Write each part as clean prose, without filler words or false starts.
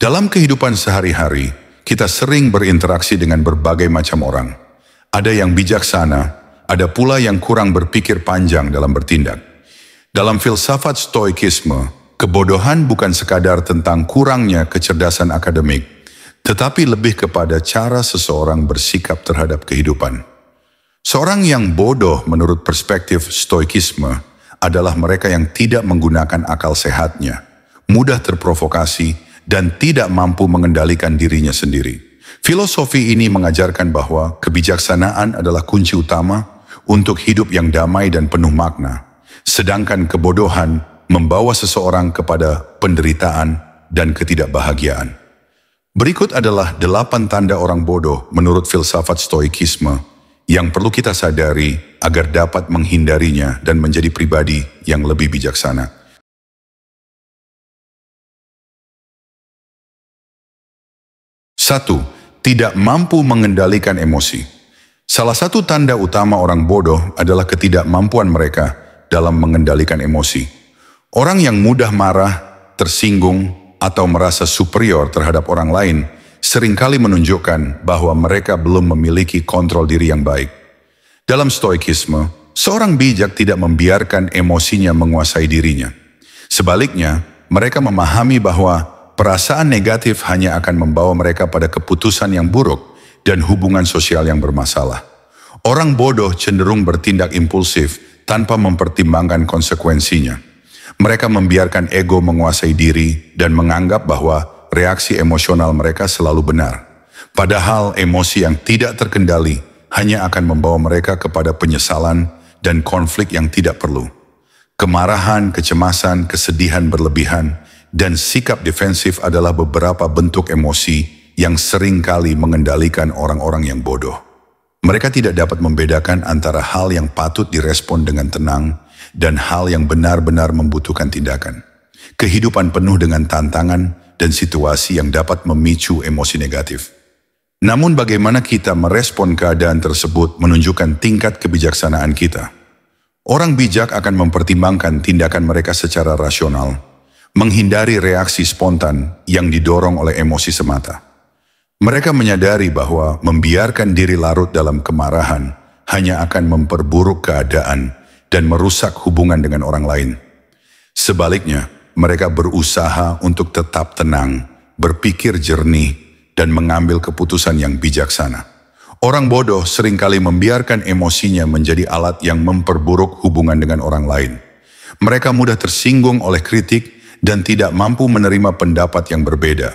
Dalam kehidupan sehari-hari, kita sering berinteraksi dengan berbagai macam orang. Ada yang bijaksana, ada pula yang kurang berpikir panjang dalam bertindak. Dalam filsafat stoikisme, kebodohan bukan sekadar tentang kurangnya kecerdasan akademik, tetapi lebih kepada cara seseorang bersikap terhadap kehidupan. Seorang yang bodoh menurut perspektif stoikisme adalah mereka yang tidak menggunakan akal sehatnya, mudah terprovokasi, dan tidak mampu mengendalikan dirinya sendiri. Filosofi ini mengajarkan bahwa kebijaksanaan adalah kunci utama untuk hidup yang damai dan penuh makna, sedangkan kebodohan membawa seseorang kepada penderitaan dan ketidakbahagiaan. Berikut adalah 8 tanda orang bodoh menurut filsafat stoikisme yang perlu kita sadari agar dapat menghindarinya dan menjadi pribadi yang lebih bijaksana. 1. Tidak mampu mengendalikan emosi. Salah satu tanda utama orang bodoh adalah ketidakmampuan mereka dalam mengendalikan emosi. Orang yang mudah marah, tersinggung, atau merasa superior terhadap orang lain seringkali menunjukkan bahwa mereka belum memiliki kontrol diri yang baik. Dalam stoikisme, seorang bijak tidak membiarkan emosinya menguasai dirinya. Sebaliknya, mereka memahami bahwa perasaan negatif hanya akan membawa mereka pada keputusan yang buruk dan hubungan sosial yang bermasalah. Orang bodoh cenderung bertindak impulsif tanpa mempertimbangkan konsekuensinya. Mereka membiarkan ego menguasai diri dan menganggap bahwa reaksi emosional mereka selalu benar. Padahal emosi yang tidak terkendali hanya akan membawa mereka kepada penyesalan dan konflik yang tidak perlu. Kemarahan, kecemasan, kesedihan berlebihan, dan sikap defensif adalah beberapa bentuk emosi yang sering kali mengendalikan orang-orang yang bodoh. Mereka tidak dapat membedakan antara hal yang patut direspon dengan tenang dan hal yang benar-benar membutuhkan tindakan. Kehidupan penuh dengan tantangan dan situasi yang dapat memicu emosi negatif. Namun bagaimana kita merespon keadaan tersebut menunjukkan tingkat kebijaksanaan kita. Orang bijak akan mempertimbangkan tindakan mereka secara rasional, menghindari reaksi spontan yang didorong oleh emosi semata. Mereka menyadari bahwa membiarkan diri larut dalam kemarahan hanya akan memperburuk keadaan dan merusak hubungan dengan orang lain. Sebaliknya, mereka berusaha untuk tetap tenang, berpikir jernih, dan mengambil keputusan yang bijaksana. Orang bodoh seringkali membiarkan emosinya menjadi alat yang memperburuk hubungan dengan orang lain. Mereka mudah tersinggung oleh kritik dan tidak mampu menerima pendapat yang berbeda.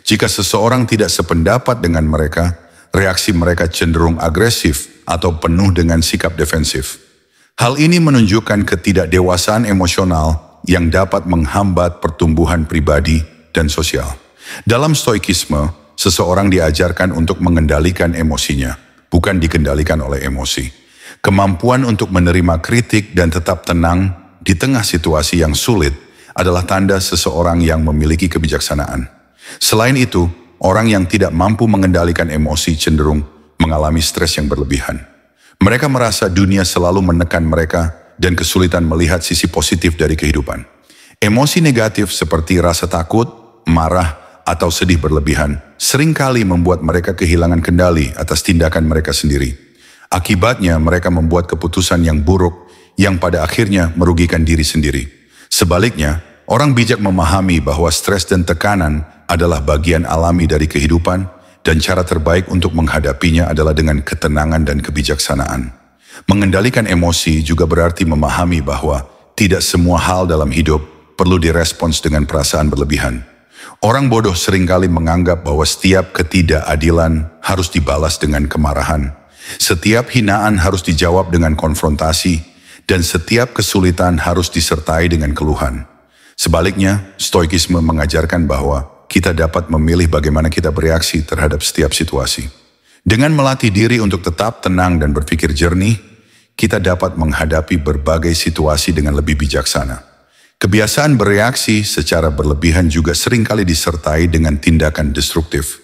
Jika seseorang tidak sependapat dengan mereka, reaksi mereka cenderung agresif atau penuh dengan sikap defensif. Hal ini menunjukkan ketidakdewasaan emosional yang dapat menghambat pertumbuhan pribadi dan sosial. Dalam stoikisme, seseorang diajarkan untuk mengendalikan emosinya, bukan dikendalikan oleh emosi. Kemampuan untuk menerima kritik dan tetap tenang di tengah situasi yang sulit adalah tanda seseorang yang memiliki kebijaksanaan. Selain itu, orang yang tidak mampu mengendalikan emosi cenderung mengalami stres yang berlebihan. Mereka merasa dunia selalu menekan mereka dan kesulitan melihat sisi positif dari kehidupan. Emosi negatif seperti rasa takut, marah, atau sedih berlebihan seringkali membuat mereka kehilangan kendali atas tindakan mereka sendiri. Akibatnya, mereka membuat keputusan yang buruk yang pada akhirnya merugikan diri sendiri. Sebaliknya, orang bijak memahami bahwa stres dan tekanan adalah bagian alami dari kehidupan dan cara terbaik untuk menghadapinya adalah dengan ketenangan dan kebijaksanaan. Mengendalikan emosi juga berarti memahami bahwa tidak semua hal dalam hidup perlu direspons dengan perasaan berlebihan. Orang bodoh seringkali menganggap bahwa setiap ketidakadilan harus dibalas dengan kemarahan, setiap hinaan harus dijawab dengan konfrontasi, dan setiap kesulitan harus disertai dengan keluhan. Sebaliknya, stoikisme mengajarkan bahwa kita dapat memilih bagaimana kita bereaksi terhadap setiap situasi. Dengan melatih diri untuk tetap tenang dan berpikir jernih, kita dapat menghadapi berbagai situasi dengan lebih bijaksana. Kebiasaan bereaksi secara berlebihan juga seringkali disertai dengan tindakan destruktif.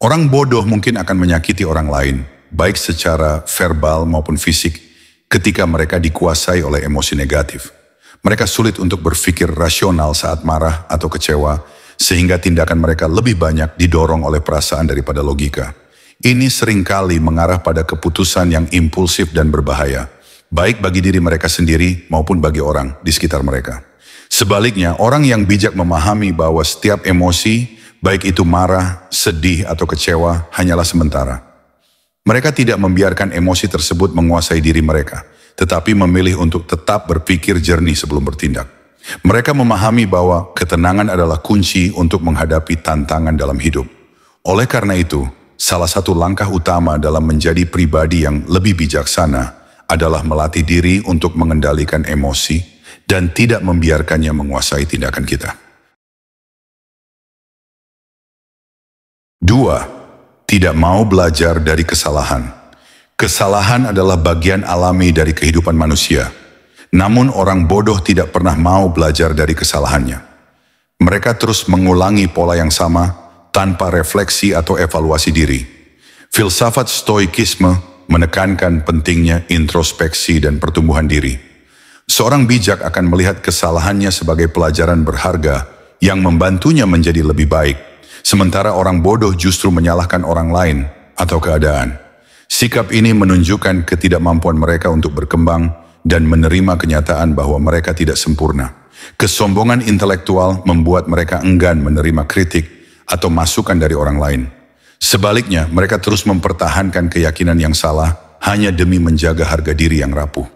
Orang bodoh mungkin akan menyakiti orang lain, baik secara verbal maupun fisik, ketika mereka dikuasai oleh emosi negatif. Mereka sulit untuk berpikir rasional saat marah atau kecewa, sehingga tindakan mereka lebih banyak didorong oleh perasaan daripada logika. Ini seringkali mengarah pada keputusan yang impulsif dan berbahaya, baik bagi diri mereka sendiri maupun bagi orang di sekitar mereka. Sebaliknya, orang yang bijak memahami bahwa setiap emosi, baik itu marah, sedih, atau kecewa, hanyalah sementara. Mereka tidak membiarkan emosi tersebut menguasai diri mereka, tetapi memilih untuk tetap berpikir jernih sebelum bertindak. Mereka memahami bahwa ketenangan adalah kunci untuk menghadapi tantangan dalam hidup. Oleh karena itu, salah satu langkah utama dalam menjadi pribadi yang lebih bijaksana adalah melatih diri untuk mengendalikan emosi dan tidak membiarkannya menguasai tindakan kita. 2. Tidak mau belajar dari kesalahan. Kesalahan adalah bagian alami dari kehidupan manusia. Namun orang bodoh tidak pernah mau belajar dari kesalahannya. Mereka terus mengulangi pola yang sama tanpa refleksi atau evaluasi diri. Filsafat stoikisme menekankan pentingnya introspeksi dan pertumbuhan diri. Seorang bijak akan melihat kesalahannya sebagai pelajaran berharga yang membantunya menjadi lebih baik. Sementara orang bodoh justru menyalahkan orang lain atau keadaan. Sikap ini menunjukkan ketidakmampuan mereka untuk berkembang dan menerima kenyataan bahwa mereka tidak sempurna. Kesombongan intelektual membuat mereka enggan menerima kritik atau masukan dari orang lain. Sebaliknya, mereka terus mempertahankan keyakinan yang salah hanya demi menjaga harga diri yang rapuh.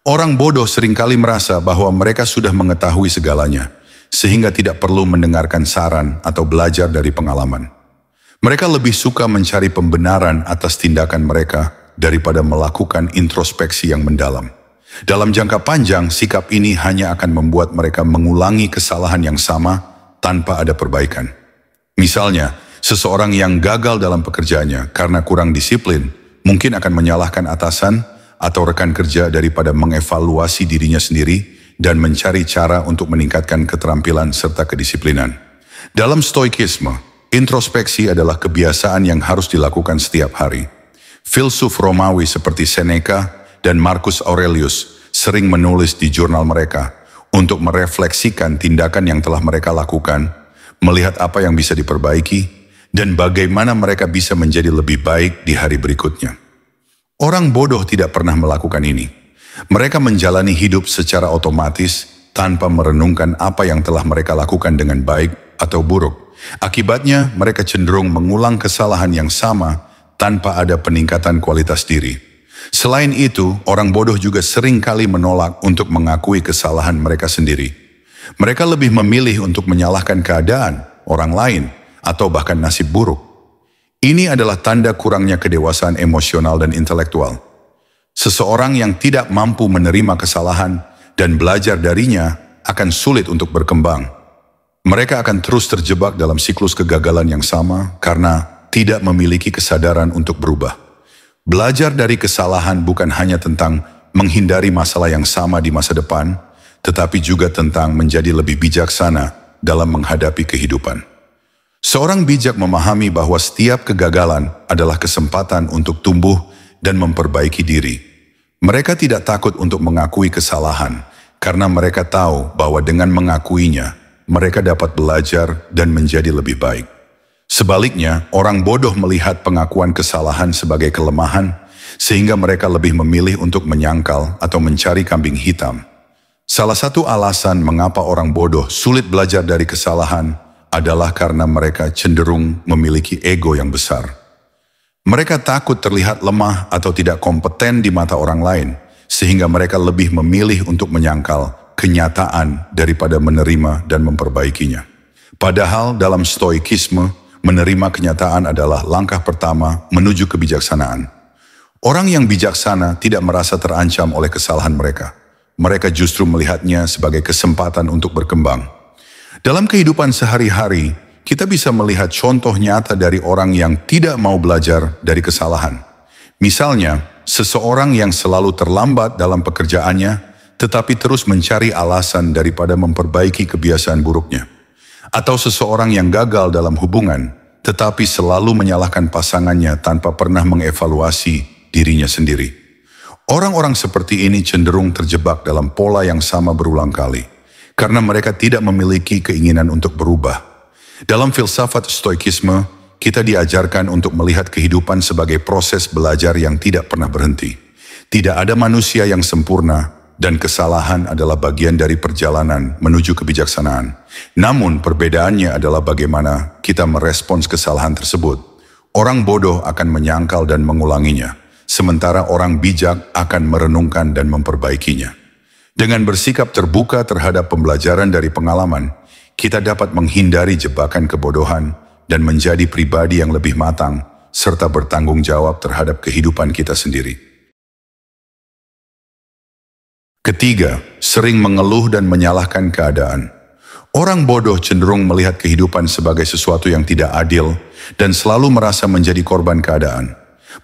Orang bodoh seringkali merasa bahwa mereka sudah mengetahui segalanya, sehingga tidak perlu mendengarkan saran atau belajar dari pengalaman. Mereka lebih suka mencari pembenaran atas tindakan mereka daripada melakukan introspeksi yang mendalam. Dalam jangka panjang, sikap ini hanya akan membuat mereka mengulangi kesalahan yang sama tanpa ada perbaikan. Misalnya, seseorang yang gagal dalam pekerjaannya karena kurang disiplin mungkin akan menyalahkan atasan atau rekan kerja daripada mengevaluasi dirinya sendiri dan mencari cara untuk meningkatkan keterampilan serta kedisiplinan. Dalam stoikisme, introspeksi adalah kebiasaan yang harus dilakukan setiap hari. Filsuf Romawi seperti Seneca dan Marcus Aurelius sering menulis di jurnal mereka untuk merefleksikan tindakan yang telah mereka lakukan, melihat apa yang bisa diperbaiki, dan bagaimana mereka bisa menjadi lebih baik di hari berikutnya. Orang bodoh tidak pernah melakukan ini. Mereka menjalani hidup secara otomatis tanpa merenungkan apa yang telah mereka lakukan dengan baik atau buruk. Akibatnya, mereka cenderung mengulang kesalahan yang sama tanpa ada peningkatan kualitas diri. Selain itu, orang bodoh juga sering kali menolak untuk mengakui kesalahan mereka sendiri. Mereka lebih memilih untuk menyalahkan keadaan, orang lain, atau bahkan nasib buruk. Ini adalah tanda kurangnya kedewasaan emosional dan intelektual. Seseorang yang tidak mampu menerima kesalahan dan belajar darinya akan sulit untuk berkembang. Mereka akan terus terjebak dalam siklus kegagalan yang sama karena tidak memiliki kesadaran untuk berubah. Belajar dari kesalahan bukan hanya tentang menghindari masalah yang sama di masa depan, tetapi juga tentang menjadi lebih bijaksana dalam menghadapi kehidupan. Seorang bijak memahami bahwa setiap kegagalan adalah kesempatan untuk tumbuh dan memperbaiki diri. Mereka tidak takut untuk mengakui kesalahan, karena mereka tahu bahwa dengan mengakuinya, mereka dapat belajar dan menjadi lebih baik. Sebaliknya, orang bodoh melihat pengakuan kesalahan sebagai kelemahan, sehingga mereka lebih memilih untuk menyangkal atau mencari kambing hitam. Salah satu alasan mengapa orang bodoh sulit belajar dari kesalahan adalah karena mereka cenderung memiliki ego yang besar. Mereka takut terlihat lemah atau tidak kompeten di mata orang lain, sehingga mereka lebih memilih untuk menyangkal kenyataan daripada menerima dan memperbaikinya. Padahal dalam stoikisme, menerima kenyataan adalah langkah pertama menuju kebijaksanaan. Orang yang bijaksana tidak merasa terancam oleh kesalahan mereka. Mereka justru melihatnya sebagai kesempatan untuk berkembang. Dalam kehidupan sehari-hari, kita bisa melihat contoh nyata dari orang yang tidak mau belajar dari kesalahan. Misalnya, seseorang yang selalu terlambat dalam pekerjaannya, tetapi terus mencari alasan daripada memperbaiki kebiasaan buruknya. Atau seseorang yang gagal dalam hubungan, tetapi selalu menyalahkan pasangannya tanpa pernah mengevaluasi dirinya sendiri. Orang-orang seperti ini cenderung terjebak dalam pola yang sama berulang kali, karena mereka tidak memiliki keinginan untuk berubah. Dalam filsafat stoikisme, kita diajarkan untuk melihat kehidupan sebagai proses belajar yang tidak pernah berhenti. Tidak ada manusia yang sempurna, dan kesalahan adalah bagian dari perjalanan menuju kebijaksanaan. Namun perbedaannya adalah bagaimana kita merespons kesalahan tersebut. Orang bodoh akan menyangkal dan mengulanginya, sementara orang bijak akan merenungkan dan memperbaikinya. Dengan bersikap terbuka terhadap pembelajaran dari pengalaman, kita dapat menghindari jebakan kebodohan dan menjadi pribadi yang lebih matang, serta bertanggung jawab terhadap kehidupan kita sendiri. Ketiga, sering mengeluh dan menyalahkan keadaan. Orang bodoh cenderung melihat kehidupan sebagai sesuatu yang tidak adil dan selalu merasa menjadi korban keadaan.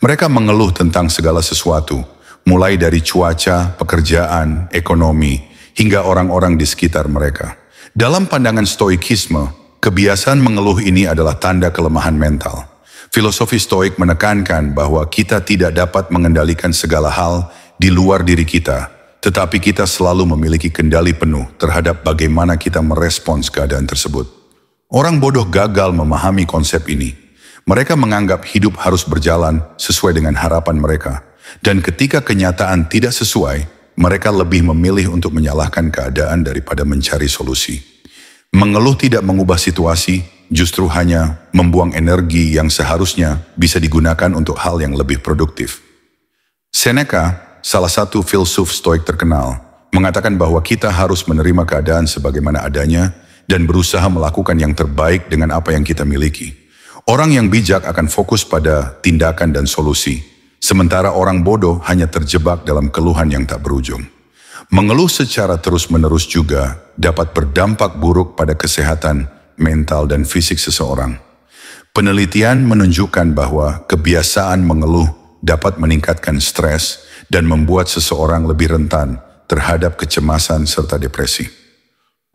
Mereka mengeluh tentang segala sesuatu, mulai dari cuaca, pekerjaan, ekonomi, hingga orang-orang di sekitar mereka. Dalam pandangan stoikisme, kebiasaan mengeluh ini adalah tanda kelemahan mental. Filosofi stoik menekankan bahwa kita tidak dapat mengendalikan segala hal di luar diri kita, tetapi kita selalu memiliki kendali penuh terhadap bagaimana kita merespons keadaan tersebut. Orang bodoh gagal memahami konsep ini. Mereka menganggap hidup harus berjalan sesuai dengan harapan mereka, dan ketika kenyataan tidak sesuai, mereka lebih memilih untuk menyalahkan keadaan daripada mencari solusi. Mengeluh tidak mengubah situasi, justru hanya membuang energi yang seharusnya bisa digunakan untuk hal yang lebih produktif. Seneca, salah satu filsuf stoik terkenal, mengatakan bahwa kita harus menerima keadaan sebagaimana adanya dan berusaha melakukan yang terbaik dengan apa yang kita miliki. Orang yang bijak akan fokus pada tindakan dan solusi, sementara orang bodoh hanya terjebak dalam keluhan yang tak berujung. Mengeluh secara terus-menerus juga dapat berdampak buruk pada kesehatan mental dan fisik seseorang. Penelitian menunjukkan bahwa kebiasaan mengeluh dapat meningkatkan stres dan membuat seseorang lebih rentan terhadap kecemasan serta depresi.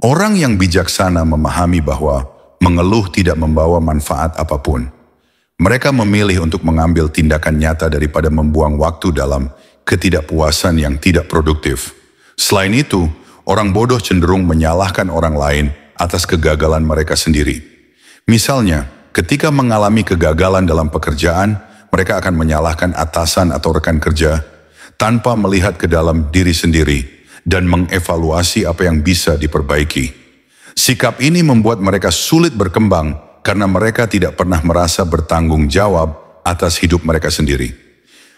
Orang yang bijaksana memahami bahwa mengeluh tidak membawa manfaat apapun. Mereka memilih untuk mengambil tindakan nyata daripada membuang waktu dalam ketidakpuasan yang tidak produktif. Selain itu, orang bodoh cenderung menyalahkan orang lain atas kegagalan mereka sendiri. Misalnya, ketika mengalami kegagalan dalam pekerjaan, mereka akan menyalahkan atasan atau rekan kerja tanpa melihat ke dalam diri sendiri dan mengevaluasi apa yang bisa diperbaiki. Sikap ini membuat mereka sulit berkembang karena mereka tidak pernah merasa bertanggung jawab atas hidup mereka sendiri.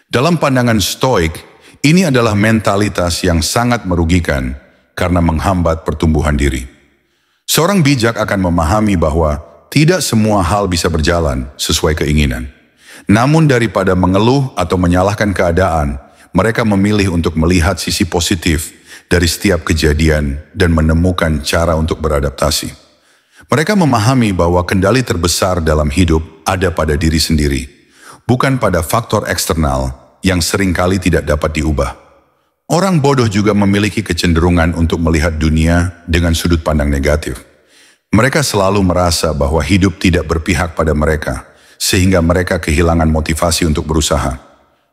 Dalam pandangan stoik, ini adalah mentalitas yang sangat merugikan karena menghambat pertumbuhan diri. Seorang bijak akan memahami bahwa tidak semua hal bisa berjalan sesuai keinginan. Namun daripada mengeluh atau menyalahkan keadaan, mereka memilih untuk melihat sisi positif dari setiap kejadian dan menemukan cara untuk beradaptasi. Mereka memahami bahwa kendali terbesar dalam hidup ada pada diri sendiri, bukan pada faktor eksternal yang seringkali tidak dapat diubah. Orang bodoh juga memiliki kecenderungan untuk melihat dunia dengan sudut pandang negatif. Mereka selalu merasa bahwa hidup tidak berpihak pada mereka, sehingga mereka kehilangan motivasi untuk berusaha.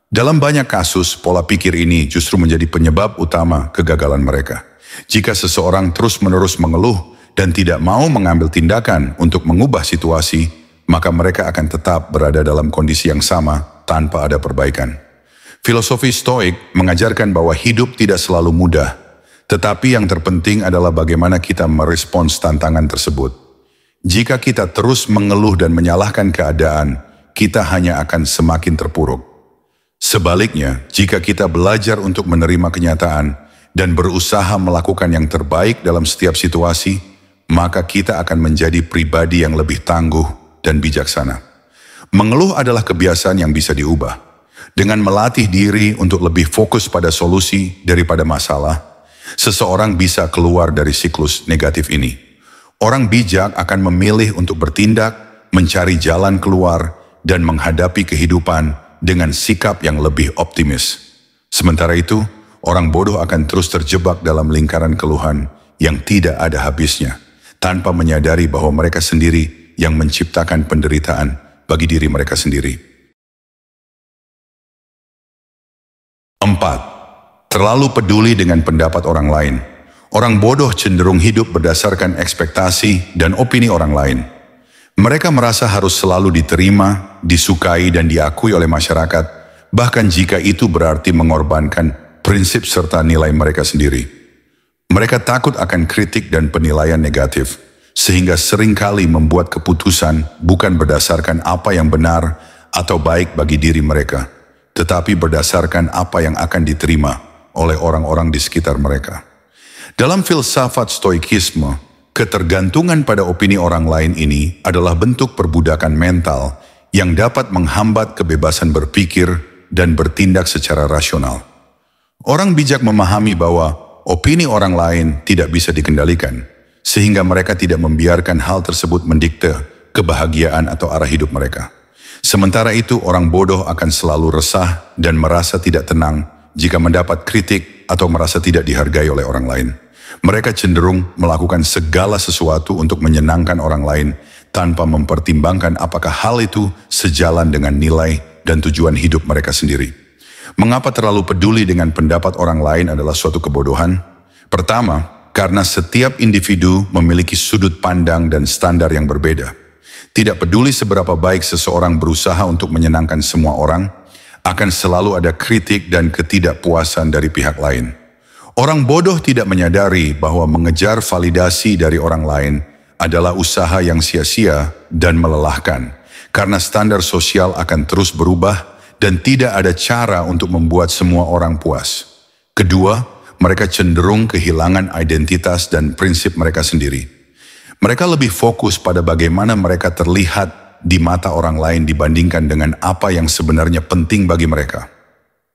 Dalam banyak kasus, pola pikir ini justru menjadi penyebab utama kegagalan mereka. Jika seseorang terus-menerus mengeluh dan tidak mau mengambil tindakan untuk mengubah situasi, maka mereka akan tetap berada dalam kondisi yang sama tanpa ada perbaikan. Filosofi stoik mengajarkan bahwa hidup tidak selalu mudah, tetapi yang terpenting adalah bagaimana kita merespons tantangan tersebut. Jika kita terus mengeluh dan menyalahkan keadaan, kita hanya akan semakin terpuruk. Sebaliknya, jika kita belajar untuk menerima kenyataan dan berusaha melakukan yang terbaik dalam setiap situasi, maka kita akan menjadi pribadi yang lebih tangguh dan bijaksana. Mengeluh adalah kebiasaan yang bisa diubah. Dengan melatih diri untuk lebih fokus pada solusi daripada masalah, seseorang bisa keluar dari siklus negatif ini. Orang bijak akan memilih untuk bertindak, mencari jalan keluar, dan menghadapi kehidupan dengan sikap yang lebih optimis. Sementara itu, orang bodoh akan terus terjebak dalam lingkaran keluhan yang tidak ada habisnya, tanpa menyadari bahwa mereka sendiri yang menciptakan penderitaan bagi diri mereka sendiri. 4. Terlalu peduli dengan pendapat orang lain. Orang bodoh cenderung hidup berdasarkan ekspektasi dan opini orang lain. Mereka merasa harus selalu diterima, disukai dan diakui oleh masyarakat, bahkan jika itu berarti mengorbankan prinsip serta nilai mereka sendiri. Mereka takut akan kritik dan penilaian negatif, sehingga seringkali membuat keputusan bukan berdasarkan apa yang benar atau baik bagi diri mereka, tetapi berdasarkan apa yang akan diterima oleh orang-orang di sekitar mereka. Dalam filsafat stoikisme, ketergantungan pada opini orang lain ini adalah bentuk perbudakan mental yang dapat menghambat kebebasan berpikir dan bertindak secara rasional. Orang bijak memahami bahwa opini orang lain tidak bisa dikendalikan, sehingga mereka tidak membiarkan hal tersebut mendikte kebahagiaan atau arah hidup mereka. Sementara itu, orang bodoh akan selalu resah dan merasa tidak tenang jika mendapat kritik atau merasa tidak dihargai oleh orang lain. Mereka cenderung melakukan segala sesuatu untuk menyenangkan orang lain tanpa mempertimbangkan apakah hal itu sejalan dengan nilai dan tujuan hidup mereka sendiri. Mengapa terlalu peduli dengan pendapat orang lain adalah suatu kebodohan? Pertama, karena setiap individu memiliki sudut pandang dan standar yang berbeda. Tidak peduli seberapa baik seseorang berusaha untuk menyenangkan semua orang, akan selalu ada kritik dan ketidakpuasan dari pihak lain. Orang bodoh tidak menyadari bahwa mengejar validasi dari orang lain adalah usaha yang sia-sia dan melelahkan, karena standar sosial akan terus berubah dan tidak ada cara untuk membuat semua orang puas. Kedua, mereka cenderung kehilangan identitas dan prinsip mereka sendiri. Mereka lebih fokus pada bagaimana mereka terlihat di mata orang lain dibandingkan dengan apa yang sebenarnya penting bagi mereka.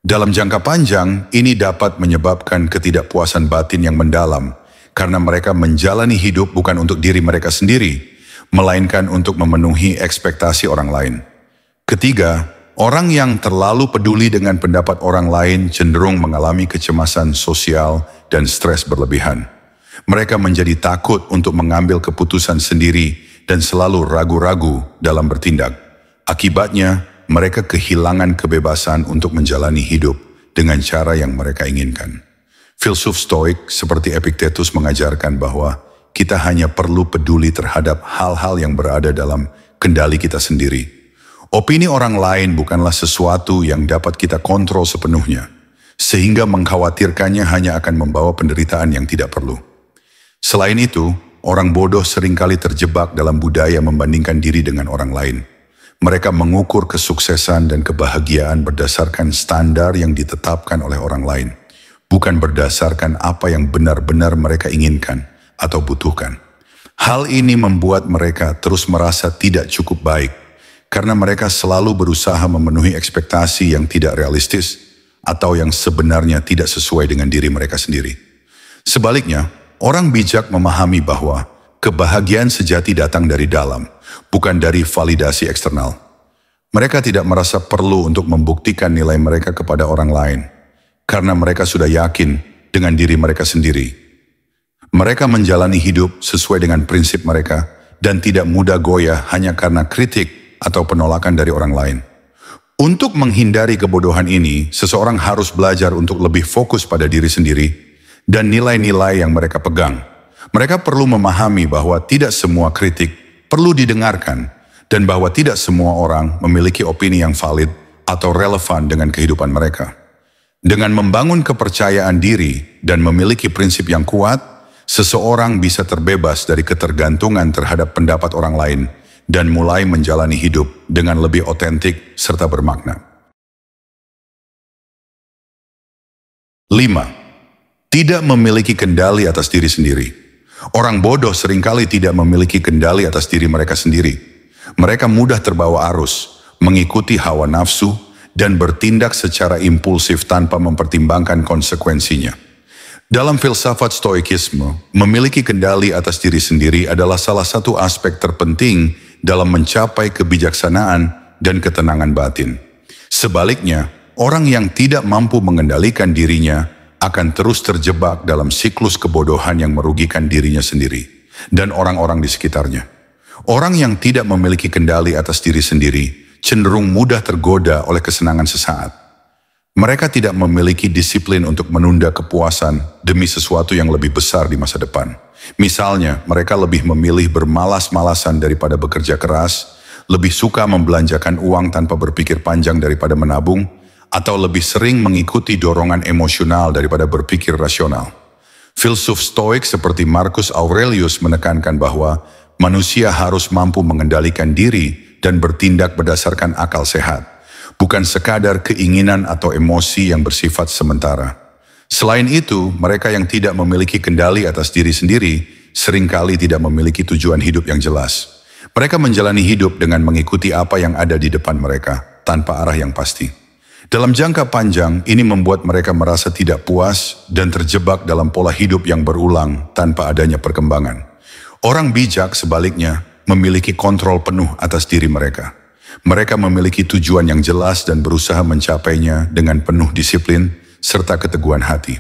Dalam jangka panjang, ini dapat menyebabkan ketidakpuasan batin yang mendalam, karena mereka menjalani hidup bukan untuk diri mereka sendiri, melainkan untuk memenuhi ekspektasi orang lain. Ketiga, orang yang terlalu peduli dengan pendapat orang lain cenderung mengalami kecemasan sosial dan stres berlebihan. Mereka menjadi takut untuk mengambil keputusan sendiri dan selalu ragu-ragu dalam bertindak. Akibatnya, mereka kehilangan kebebasan untuk menjalani hidup dengan cara yang mereka inginkan. Filsuf Stoik seperti Epictetus mengajarkan bahwa kita hanya perlu peduli terhadap hal-hal yang berada dalam kendali kita sendiri. Opini orang lain bukanlah sesuatu yang dapat kita kontrol sepenuhnya, sehingga mengkhawatirkannya hanya akan membawa penderitaan yang tidak perlu. Selain itu, orang bodoh seringkali terjebak dalam budaya membandingkan diri dengan orang lain. Mereka mengukur kesuksesan dan kebahagiaan berdasarkan standar yang ditetapkan oleh orang lain, bukan berdasarkan apa yang benar-benar mereka inginkan atau butuhkan. Hal ini membuat mereka terus merasa tidak cukup baik, karena mereka selalu berusaha memenuhi ekspektasi yang tidak realistis atau yang sebenarnya tidak sesuai dengan diri mereka sendiri. Sebaliknya, orang bijak memahami bahwa kebahagiaan sejati datang dari dalam, bukan dari validasi eksternal. Mereka tidak merasa perlu untuk membuktikan nilai mereka kepada orang lain, karena mereka sudah yakin dengan diri mereka sendiri. Mereka menjalani hidup sesuai dengan prinsip mereka dan tidak mudah goyah hanya karena kritik atau penolakan dari orang lain. Untuk menghindari kebodohan ini, seseorang harus belajar untuk lebih fokus pada diri sendiri dan nilai-nilai yang mereka pegang. Mereka perlu memahami bahwa tidak semua kritik perlu didengarkan, dan bahwa tidak semua orang memiliki opini yang valid atau relevan dengan kehidupan mereka. Dengan membangun kepercayaan diri dan memiliki prinsip yang kuat, seseorang bisa terbebas dari ketergantungan terhadap pendapat orang lain dan mulai menjalani hidup dengan lebih otentik serta bermakna. 5. Tidak memiliki kendali atas diri sendiri. Orang bodoh seringkali tidak memiliki kendali atas diri mereka sendiri. Mereka mudah terbawa arus, mengikuti hawa nafsu, dan bertindak secara impulsif tanpa mempertimbangkan konsekuensinya. Dalam filsafat stoikisme, memiliki kendali atas diri sendiri adalah salah satu aspek terpenting dalam mencapai kebijaksanaan dan ketenangan batin. Sebaliknya, orang yang tidak mampu mengendalikan dirinya akan terus terjebak dalam siklus kebodohan yang merugikan dirinya sendiri dan orang-orang di sekitarnya. Orang yang tidak memiliki kendali atas diri sendiri cenderung mudah tergoda oleh kesenangan sesaat. Mereka tidak memiliki disiplin untuk menunda kepuasan demi sesuatu yang lebih besar di masa depan. Misalnya, mereka lebih memilih bermalas-malasan daripada bekerja keras, lebih suka membelanjakan uang tanpa berpikir panjang daripada menabung, atau lebih sering mengikuti dorongan emosional daripada berpikir rasional. Filsuf Stoik seperti Marcus Aurelius menekankan bahwa manusia harus mampu mengendalikan diri dan bertindak berdasarkan akal sehat, bukan sekadar keinginan atau emosi yang bersifat sementara. Selain itu, mereka yang tidak memiliki kendali atas diri sendiri seringkali tidak memiliki tujuan hidup yang jelas. Mereka menjalani hidup dengan mengikuti apa yang ada di depan mereka, tanpa arah yang pasti. Dalam jangka panjang, ini membuat mereka merasa tidak puas dan terjebak dalam pola hidup yang berulang tanpa adanya perkembangan. Orang bijak sebaliknya memiliki kontrol penuh atas diri mereka. Mereka memiliki tujuan yang jelas dan berusaha mencapainya dengan penuh disiplin serta keteguhan hati.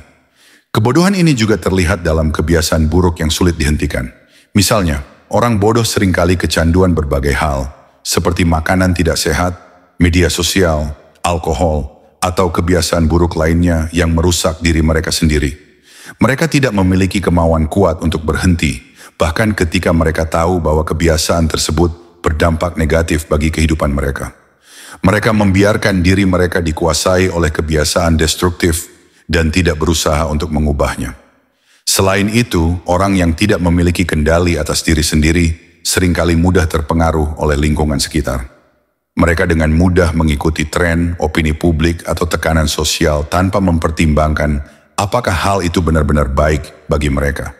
Kebodohan ini juga terlihat dalam kebiasaan buruk yang sulit dihentikan. Misalnya, orang bodoh seringkali kecanduan berbagai hal, seperti makanan tidak sehat, media sosial, alkohol, atau kebiasaan buruk lainnya yang merusak diri mereka sendiri. Mereka tidak memiliki kemauan kuat untuk berhenti, bahkan ketika mereka tahu bahwa kebiasaan tersebut berdampak negatif bagi kehidupan mereka. Mereka membiarkan diri mereka dikuasai oleh kebiasaan destruktif dan tidak berusaha untuk mengubahnya. Selain itu, orang yang tidak memiliki kendali atas diri sendiri seringkali mudah terpengaruh oleh lingkungan sekitar. Mereka dengan mudah mengikuti tren, opini publik, atau tekanan sosial tanpa mempertimbangkan apakah hal itu benar-benar baik bagi mereka.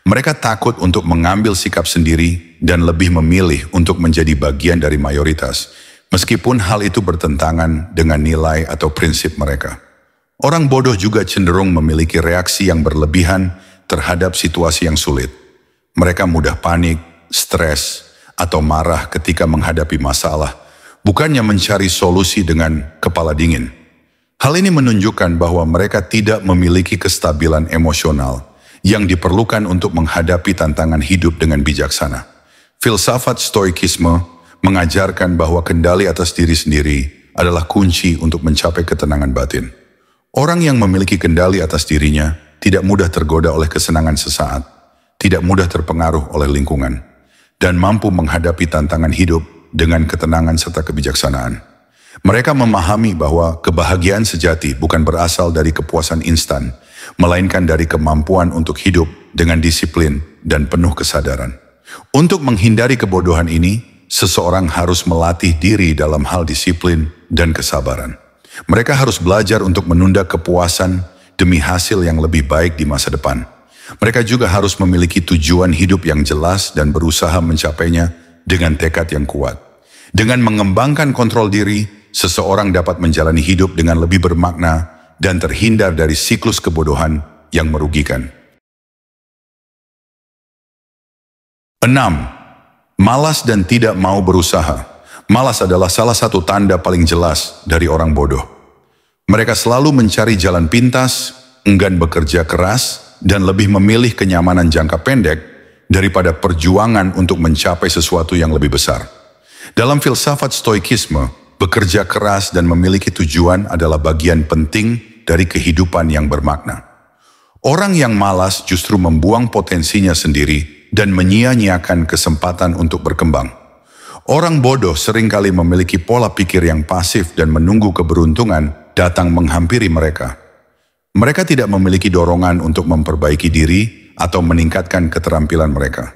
Mereka takut untuk mengambil sikap sendiri dan lebih memilih untuk menjadi bagian dari mayoritas, meskipun hal itu bertentangan dengan nilai atau prinsip mereka. Orang bodoh juga cenderung memiliki reaksi yang berlebihan terhadap situasi yang sulit. Mereka mudah panik, stres, atau marah ketika menghadapi masalah, bukannya mencari solusi dengan kepala dingin. Hal ini menunjukkan bahwa mereka tidak memiliki kestabilan emosional yang diperlukan untuk menghadapi tantangan hidup dengan bijaksana. Filsafat Stoikisme mengajarkan bahwa kendali atas diri sendiri adalah kunci untuk mencapai ketenangan batin. Orang yang memiliki kendali atas dirinya tidak mudah tergoda oleh kesenangan sesaat, tidak mudah terpengaruh oleh lingkungan, dan mampu menghadapi tantangan hidup dengan ketenangan serta kebijaksanaan. Mereka memahami bahwa kebahagiaan sejati bukan berasal dari kepuasan instan, melainkan dari kemampuan untuk hidup dengan disiplin dan penuh kesadaran. Untuk menghindari kebodohan ini, seseorang harus melatih diri dalam hal disiplin dan kesabaran. Mereka harus belajar untuk menunda kepuasan demi hasil yang lebih baik di masa depan. Mereka juga harus memiliki tujuan hidup yang jelas dan berusaha mencapainya dengan tekad yang kuat. Dengan mengembangkan kontrol diri, seseorang dapat menjalani hidup dengan lebih bermakna dan terhindar dari siklus kebodohan yang merugikan. 6. Malas dan tidak mau berusaha. Malas adalah salah satu tanda paling jelas dari orang bodoh. Mereka selalu mencari jalan pintas, enggan bekerja keras, dan lebih memilih kenyamanan jangka pendek daripada perjuangan untuk mencapai sesuatu yang lebih besar. Dalam filsafat Stoikisme, bekerja keras dan memiliki tujuan adalah bagian penting dari kehidupan yang bermakna. Orang yang malas justru membuang potensinya sendiri dan menyia-nyiakan kesempatan untuk berkembang. Orang bodoh seringkali memiliki pola pikir yang pasif dan menunggu keberuntungan datang menghampiri mereka. Mereka tidak memiliki dorongan untuk memperbaiki diri atau meningkatkan keterampilan mereka.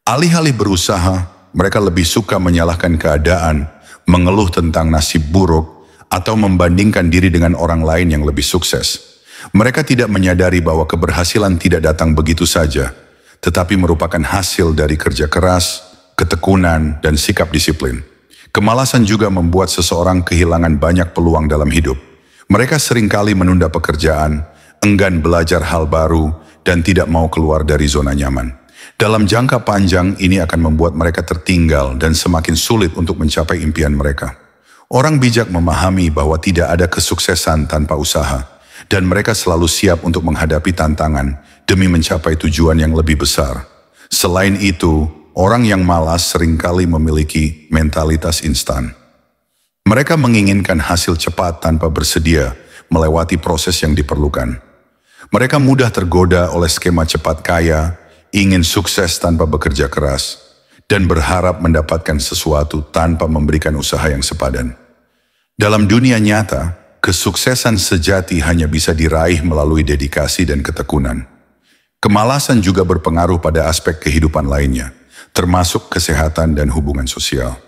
Alih-alih berusaha, mereka lebih suka menyalahkan keadaan, mengeluh tentang nasib buruk, atau membandingkan diri dengan orang lain yang lebih sukses. Mereka tidak menyadari bahwa keberhasilan tidak datang begitu saja, tetapi merupakan hasil dari kerja keras, ketekunan, dan sikap disiplin. Kemalasan juga membuat seseorang kehilangan banyak peluang dalam hidup. Mereka seringkali menunda pekerjaan, enggan belajar hal baru, dan tidak mau keluar dari zona nyaman. Dalam jangka panjang, ini akan membuat mereka tertinggal dan semakin sulit untuk mencapai impian mereka. Orang bijak memahami bahwa tidak ada kesuksesan tanpa usaha, dan mereka selalu siap untuk menghadapi tantangan demi mencapai tujuan yang lebih besar. Selain itu, orang yang malas seringkali memiliki mentalitas instan. Mereka menginginkan hasil cepat tanpa bersedia melewati proses yang diperlukan. Mereka mudah tergoda oleh skema cepat kaya, ingin sukses tanpa bekerja keras, dan berharap mendapatkan sesuatu tanpa memberikan usaha yang sepadan. Dalam dunia nyata, kesuksesan sejati hanya bisa diraih melalui dedikasi dan ketekunan. Kemalasan juga berpengaruh pada aspek kehidupan lainnya, termasuk kesehatan dan hubungan sosial.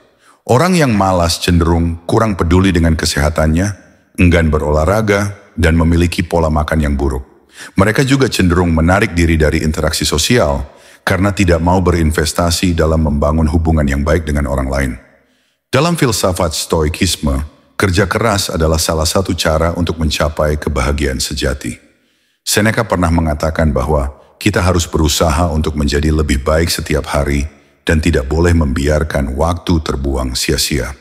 Orang yang malas cenderung kurang peduli dengan kesehatannya, enggan berolahraga, dan memiliki pola makan yang buruk. Mereka juga cenderung menarik diri dari interaksi sosial karena tidak mau berinvestasi dalam membangun hubungan yang baik dengan orang lain. Dalam filsafat Stoikisme, kerja keras adalah salah satu cara untuk mencapai kebahagiaan sejati. Seneca pernah mengatakan bahwa kita harus berusaha untuk menjadi lebih baik setiap hari dan tidak boleh membiarkan waktu terbuang sia-sia.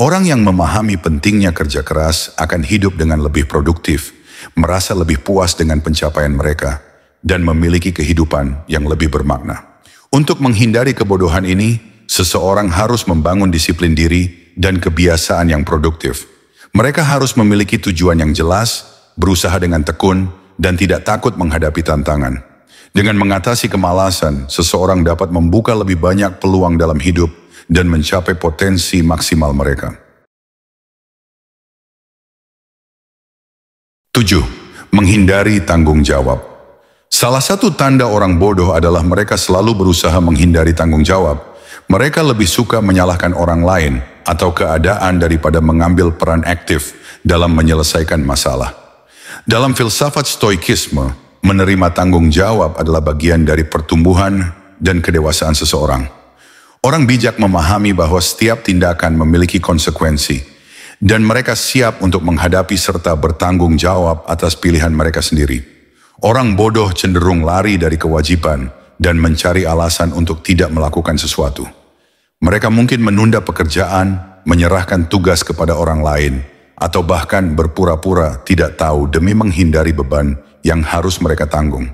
Orang yang memahami pentingnya kerja keras akan hidup dengan lebih produktif, merasa lebih puas dengan pencapaian mereka, dan memiliki kehidupan yang lebih bermakna. Untuk menghindari kebodohan ini, seseorang harus membangun disiplin diri dan kebiasaan yang produktif. Mereka harus memiliki tujuan yang jelas, berusaha dengan tekun, dan tidak takut menghadapi tantangan. Dengan mengatasi kemalasan, seseorang dapat membuka lebih banyak peluang dalam hidup dan mencapai potensi maksimal mereka. 7. Menghindari tanggung jawab. Salah satu tanda orang bodoh adalah mereka selalu berusaha menghindari tanggung jawab. Mereka lebih suka menyalahkan orang lain atau keadaan daripada mengambil peran aktif dalam menyelesaikan masalah. Dalam filsafat Stoikisme, menerima tanggung jawab adalah bagian dari pertumbuhan dan kedewasaan seseorang. Orang bijak memahami bahwa setiap tindakan memiliki konsekuensi, dan mereka siap untuk menghadapi serta bertanggung jawab atas pilihan mereka sendiri. Orang bodoh cenderung lari dari kewajiban dan mencari alasan untuk tidak melakukan sesuatu. Mereka mungkin menunda pekerjaan, menyerahkan tugas kepada orang lain, atau bahkan berpura-pura tidak tahu demi menghindari beban yang harus mereka tanggung.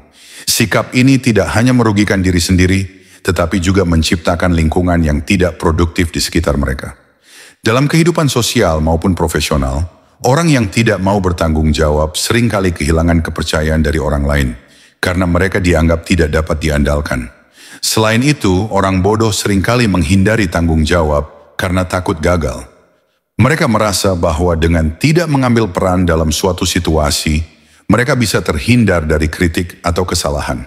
Sikap ini tidak hanya merugikan diri sendiri, tetapi juga menciptakan lingkungan yang tidak produktif di sekitar mereka. Dalam kehidupan sosial maupun profesional, orang yang tidak mau bertanggung jawab seringkali kehilangan kepercayaan dari orang lain, karena mereka dianggap tidak dapat diandalkan. Selain itu, orang bodoh seringkali menghindari tanggung jawab karena takut gagal. Mereka merasa bahwa dengan tidak mengambil peran dalam suatu situasi, mereka bisa terhindar dari kritik atau kesalahan.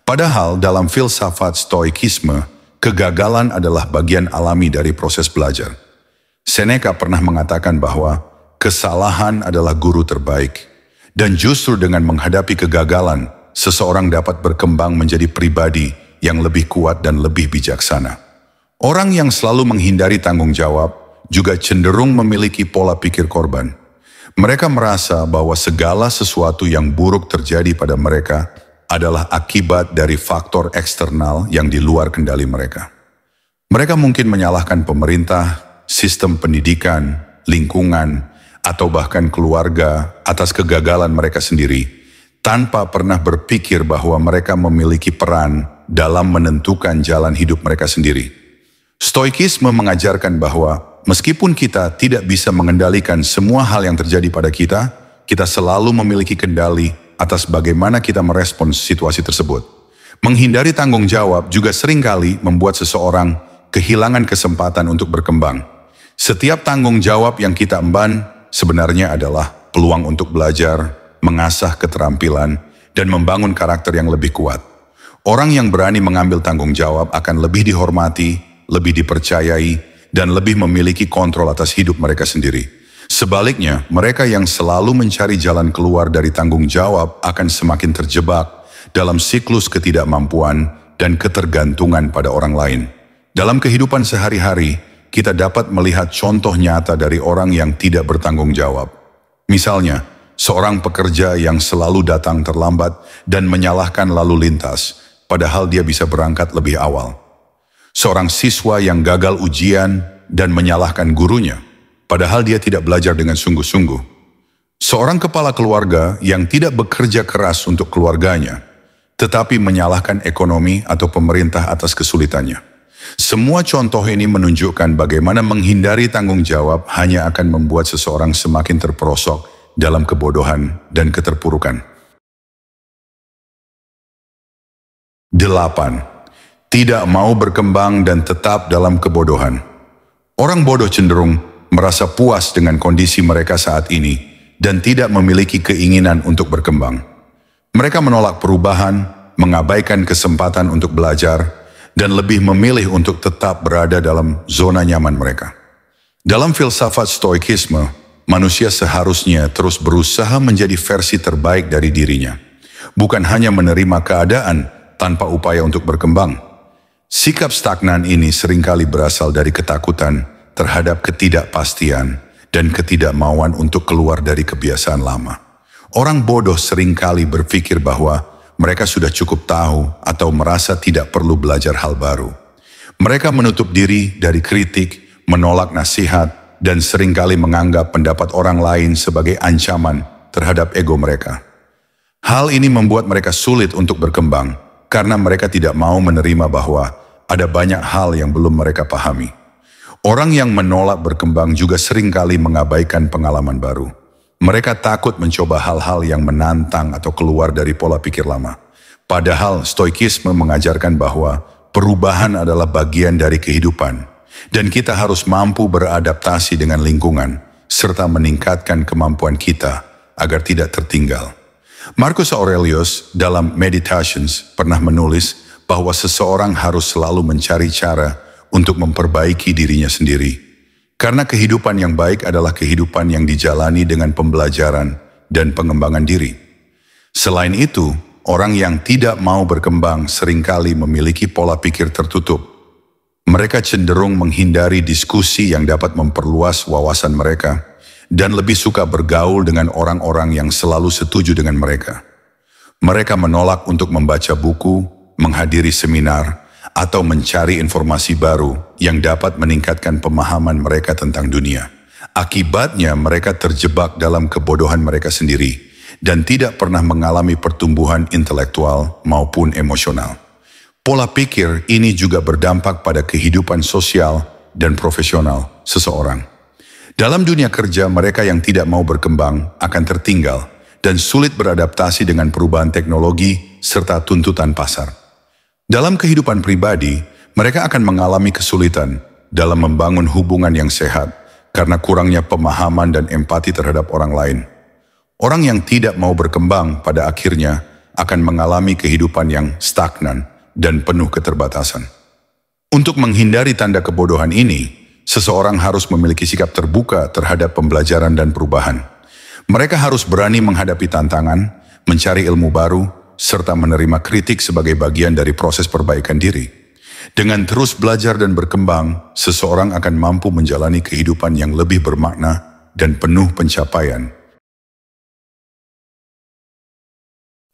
Padahal dalam filsafat Stoikisme, kegagalan adalah bagian alami dari proses belajar. Seneca pernah mengatakan bahwa kesalahan adalah guru terbaik, dan justru dengan menghadapi kegagalan, seseorang dapat berkembang menjadi pribadi yang lebih kuat dan lebih bijaksana. Orang yang selalu menghindari tanggung jawab juga cenderung memiliki pola pikir korban. Mereka merasa bahwa segala sesuatu yang buruk terjadi pada mereka adalah akibat dari faktor eksternal yang di luar kendali mereka. Mereka mungkin menyalahkan pemerintah, sistem pendidikan, lingkungan, atau bahkan keluarga atas kegagalan mereka sendiri, tanpa pernah berpikir bahwa mereka memiliki peran dalam menentukan jalan hidup mereka sendiri. Stoikisme mengajarkan bahwa meskipun kita tidak bisa mengendalikan semua hal yang terjadi pada kita, kita selalu memiliki kendali atas bagaimana kita merespons situasi tersebut. Menghindari tanggung jawab juga seringkali membuat seseorang kehilangan kesempatan untuk berkembang. Setiap tanggung jawab yang kita emban sebenarnya adalah peluang untuk belajar, mengasah keterampilan, dan membangun karakter yang lebih kuat. Orang yang berani mengambil tanggung jawab akan lebih dihormati, lebih dipercayai, dan lebih memiliki kontrol atas hidup mereka sendiri. Sebaliknya, mereka yang selalu mencari jalan keluar dari tanggung jawab akan semakin terjebak dalam siklus ketidakmampuan dan ketergantungan pada orang lain. Dalam kehidupan sehari-hari, kita dapat melihat contoh nyata dari orang yang tidak bertanggung jawab. Misalnya, seorang pekerja yang selalu datang terlambat dan menyalahkan lalu lintas, padahal dia bisa berangkat lebih awal. Seorang siswa yang gagal ujian dan menyalahkan gurunya, padahal dia tidak belajar dengan sungguh-sungguh. Seorang kepala keluarga yang tidak bekerja keras untuk keluarganya, tetapi menyalahkan ekonomi atau pemerintah atas kesulitannya. Semua contoh ini menunjukkan bagaimana menghindari tanggung jawab hanya akan membuat seseorang semakin terperosok dalam kebodohan dan keterpurukan. 8. Tidak mau berkembang dan tetap dalam kebodohan. Orang bodoh cenderung merasa puas dengan kondisi mereka saat ini dan tidak memiliki keinginan untuk berkembang. Mereka menolak perubahan, mengabaikan kesempatan untuk belajar, dan lebih memilih untuk tetap berada dalam zona nyaman mereka. Dalam filsafat Stoikisme, manusia seharusnya terus berusaha menjadi versi terbaik dari dirinya, bukan hanya menerima keadaan tanpa upaya untuk berkembang. Sikap stagnan ini seringkali berasal dari ketakutan terhadap ketidakpastian dan ketidakmauan untuk keluar dari kebiasaan lama. Orang bodoh seringkali berpikir bahwa mereka sudah cukup tahu atau merasa tidak perlu belajar hal baru. Mereka menutup diri dari kritik, menolak nasihat, dan seringkali menganggap pendapat orang lain sebagai ancaman terhadap ego mereka. Hal ini membuat mereka sulit untuk berkembang karena mereka tidak mau menerima bahwa ada banyak hal yang belum mereka pahami. Orang yang menolak berkembang juga seringkali mengabaikan pengalaman baru. Mereka takut mencoba hal-hal yang menantang atau keluar dari pola pikir lama. Padahal Stoikisme mengajarkan bahwa perubahan adalah bagian dari kehidupan dan kita harus mampu beradaptasi dengan lingkungan serta meningkatkan kemampuan kita agar tidak tertinggal. Marcus Aurelius dalam Meditations pernah menulis bahwa seseorang harus selalu mencari cara untuk memperbaiki dirinya sendiri. Karena kehidupan yang baik adalah kehidupan yang dijalani dengan pembelajaran dan pengembangan diri. Selain itu, orang yang tidak mau berkembang seringkali memiliki pola pikir tertutup. Mereka cenderung menghindari diskusi yang dapat memperluas wawasan mereka dan lebih suka bergaul dengan orang-orang yang selalu setuju dengan mereka. Mereka menolak untuk membaca buku, menghadiri seminar, atau mencari informasi baru yang dapat meningkatkan pemahaman mereka tentang dunia. Akibatnya mereka terjebak dalam kebodohan mereka sendiri dan tidak pernah mengalami pertumbuhan intelektual maupun emosional. Pola pikir ini juga berdampak pada kehidupan sosial dan profesional seseorang. Dalam dunia kerja, mereka yang tidak mau berkembang akan tertinggal dan sulit beradaptasi dengan perubahan teknologi serta tuntutan pasar. Dalam kehidupan pribadi, mereka akan mengalami kesulitan dalam membangun hubungan yang sehat karena kurangnya pemahaman dan empati terhadap orang lain. Orang yang tidak mau berkembang pada akhirnya akan mengalami kehidupan yang stagnan dan penuh keterbatasan. Untuk menghindari tanda kebodohan ini, seseorang harus memiliki sikap terbuka terhadap pembelajaran dan perubahan. Mereka harus berani menghadapi tantangan, mencari ilmu baru, serta menerima kritik sebagai bagian dari proses perbaikan diri. Dengan terus belajar dan berkembang, seseorang akan mampu menjalani kehidupan yang lebih bermakna dan penuh pencapaian.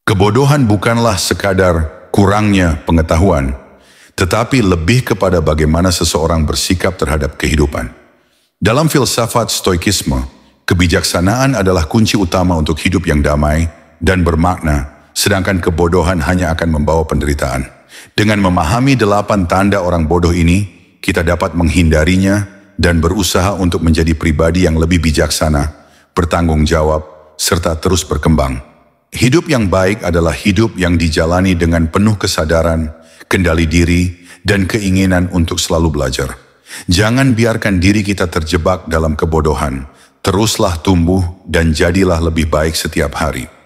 Kebodohan bukanlah sekadar kurangnya pengetahuan, tetapi lebih kepada bagaimana seseorang bersikap terhadap kehidupan. Dalam filsafat Stoikisme, kebijaksanaan adalah kunci utama untuk hidup yang damai dan bermakna, sedangkan kebodohan hanya akan membawa penderitaan. Dengan memahami 8 tanda orang bodoh ini, kita dapat menghindarinya dan berusaha untuk menjadi pribadi yang lebih bijaksana, bertanggung jawab, serta terus berkembang. Hidup yang baik adalah hidup yang dijalani dengan penuh kesadaran, kendali diri, dan keinginan untuk selalu belajar. Jangan biarkan diri kita terjebak dalam kebodohan. Teruslah tumbuh dan jadilah lebih baik setiap hari.